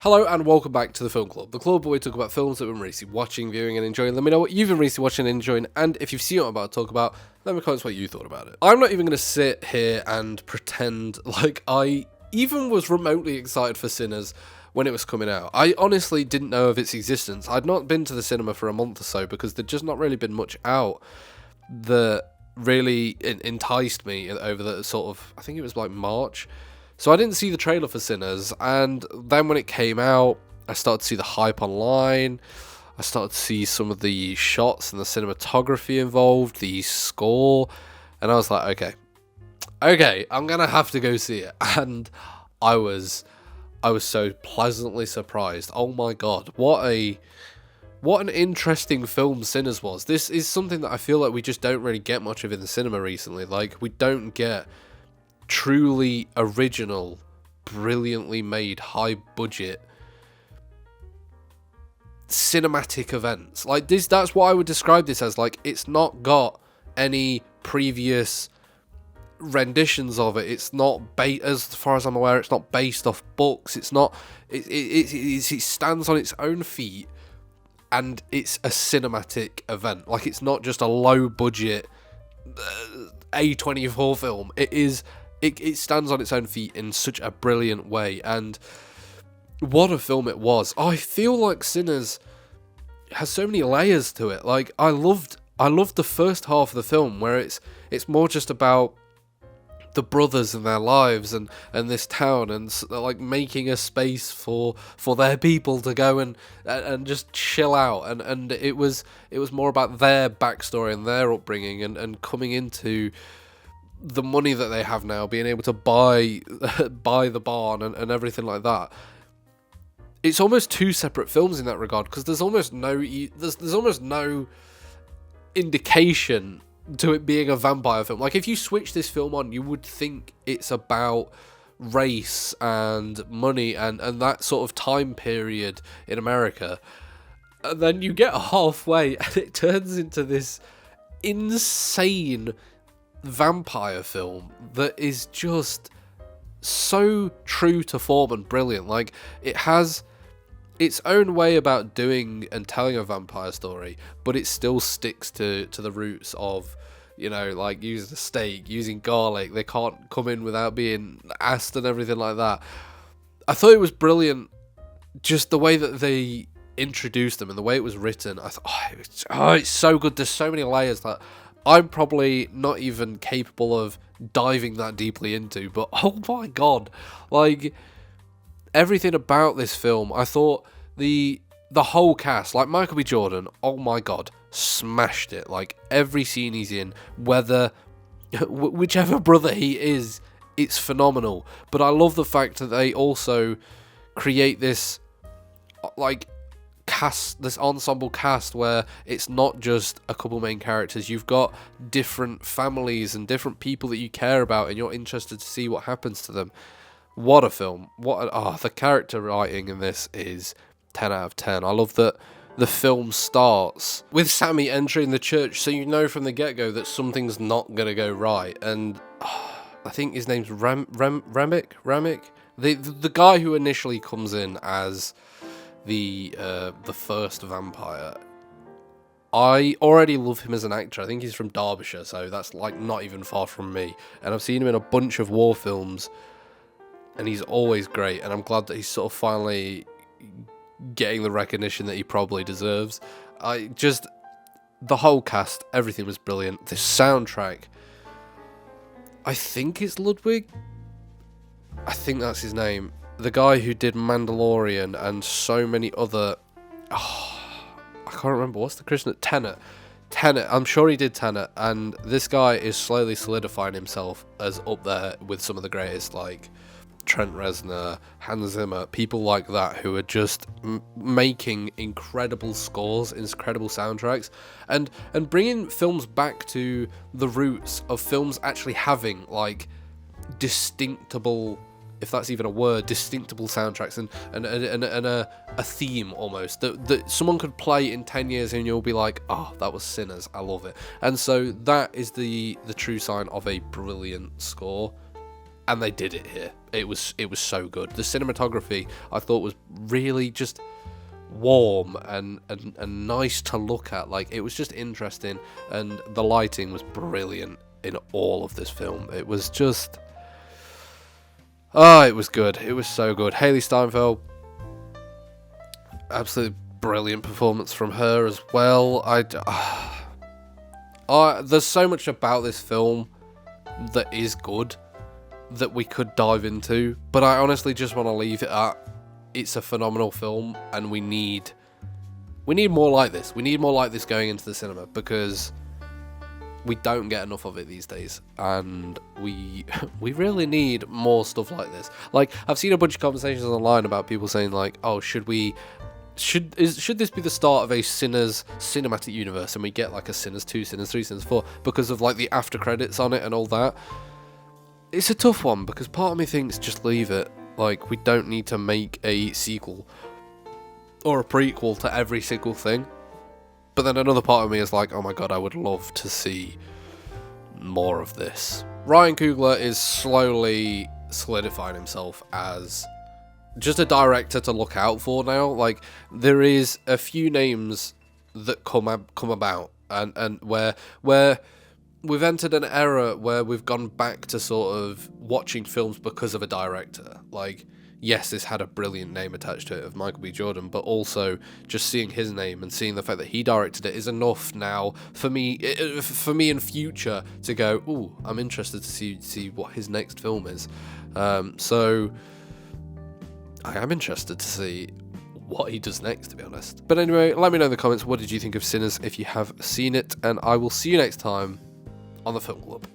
Hello and welcome back to the Film Club, the club where we talk about films that we've been recently watching, viewing and enjoying. Let me know what you've been recently watching and enjoying, and if you've seen what I'm about to talk about, let me comment what you thought about it. I'm not even going to sit here and pretend like I even was remotely excited for Sinners when it was coming out. I honestly didn't know of its existence. I'd not been to the cinema for a month or so because there'd just not really been much out that really enticed me over the sort of, I think it was like March. So I didn't see the trailer for Sinners, and then when it came out, I started to see the hype online. I started to see some of the shots and the cinematography involved, the score, and I was like, okay, I'm gonna have to go see it. And I was so pleasantly surprised. Oh my god, what an interesting film Sinners was. This is something that I feel like we just don't really get much of in the cinema recently. Like, we don't get truly original, brilliantly made, high budget cinematic events like this. That's what I would describe this as. Like, it's not got any previous renditions of it. It's not as far as I'm aware, it's not based off books. It's not. It stands on its own feet, and it's a cinematic event. Like, it's not just a low budget A24 film. It is. It stands on its own feet in such a brilliant way, and what a film it was. I feel like Sinners has so many layers to it. Like, I loved the first half of the film where it's more just about the brothers and their lives and this town, and like making a space for their people to go and just chill out, and it was more about their backstory and their upbringing and coming into the money that they have now, being able to buy the barn and everything like that. It's almost two separate films in that regard, because there's almost no indication to it being a vampire film. Like, if you switch this film on, you would think it's about race and money and that sort of time period in America, and then you get halfway and it turns into this insane vampire film that is just so true to form and brilliant. Like, it has its own way about doing and telling a vampire story, but it still sticks to the roots of, you know, like using a steak, using garlic. They can't come in without being asked and everything like that. I thought it was brilliant, just the way that they introduced them and the way it was written. I thought, it's so good. There's so many layers that I'm probably not even capable of diving that deeply into, but oh my god, like, everything about this film, I thought the whole cast, like Michael B. Jordan, oh my god, smashed it. Like, every scene he's in, whether whichever brother he is, it's phenomenal. But I love the fact that they also create this, like, this ensemble cast where it's not just a couple main characters. You've got different families and different people that you care about, and you're interested to see what happens to them. What a film. The character writing in this is 10 out of 10. I love that the film starts with Sammy entering the church, so you know from the get-go that something's not going to go right. And I think his name's Ramick? The guy who initially comes in as the first vampire. I already love him as an actor. I think he's from Derbyshire, so that's like not even far from me. And I've seen him in a bunch of war films, and he's always great. And I'm glad that he's sort of finally getting the recognition that he probably deserves. The whole cast, everything was brilliant. The soundtrack, I think it's Ludwig. I think that's his name. The guy who did Mandalorian and so many other... I can't remember. What's the Christian... Tenet. I'm sure he did Tenet. And this guy is slowly solidifying himself as up there with some of the greatest, like Trent Reznor, Hans Zimmer, people like that, who are just making incredible scores, incredible soundtracks, and bringing films back to the roots of films actually having, like, distinctable, if that's even a word, distinctable soundtracks and a theme almost that someone could play in 10 years and you'll be like, oh, that was Sinners, I love it. And so that is the true sign of a brilliant score. and they did it here. It was so good. The cinematography I thought was really just warm and nice to look at. Like, it was just interesting, and the lighting was brilliant in all of this film. It was just, it was good. It was so good. Hailee Steinfeld, absolutely brilliant performance from her as well. There's so much about this film that is good that we could dive into, but I honestly just want to leave it at, it's a phenomenal film, and we need more like this. We need more like this going into the cinema, because we don't get enough of it these days, and we really need more stuff like this. Like, I've seen a bunch of conversations online about people saying like, oh, should this be the start of a Sinners cinematic universe, and we get like a Sinners 2, Sinners 3, Sinners 4 because of like the after credits on it and all that? It's a tough one, because part of me thinks just leave it. Like, we don't need to make a sequel or a prequel to every single thing. But then another part of me is like, oh my god, I would love to see more of this. Ryan Coogler is slowly solidifying himself as just a director to look out for now. Like, there is a few names that come about, and where we've entered an era where we've gone back to sort of watching films because of a director. Like, yes, this had a brilliant name attached to it of Michael B. Jordan, but also just seeing his name and seeing the fact that he directed it is enough now for me in future to go, ooh, I'm interested to see what his next film is. So I am interested to see what he does next, to be honest. But anyway, let me know in the comments, what did you think of Sinners if you have seen it, and I will see you next time on the Film Club.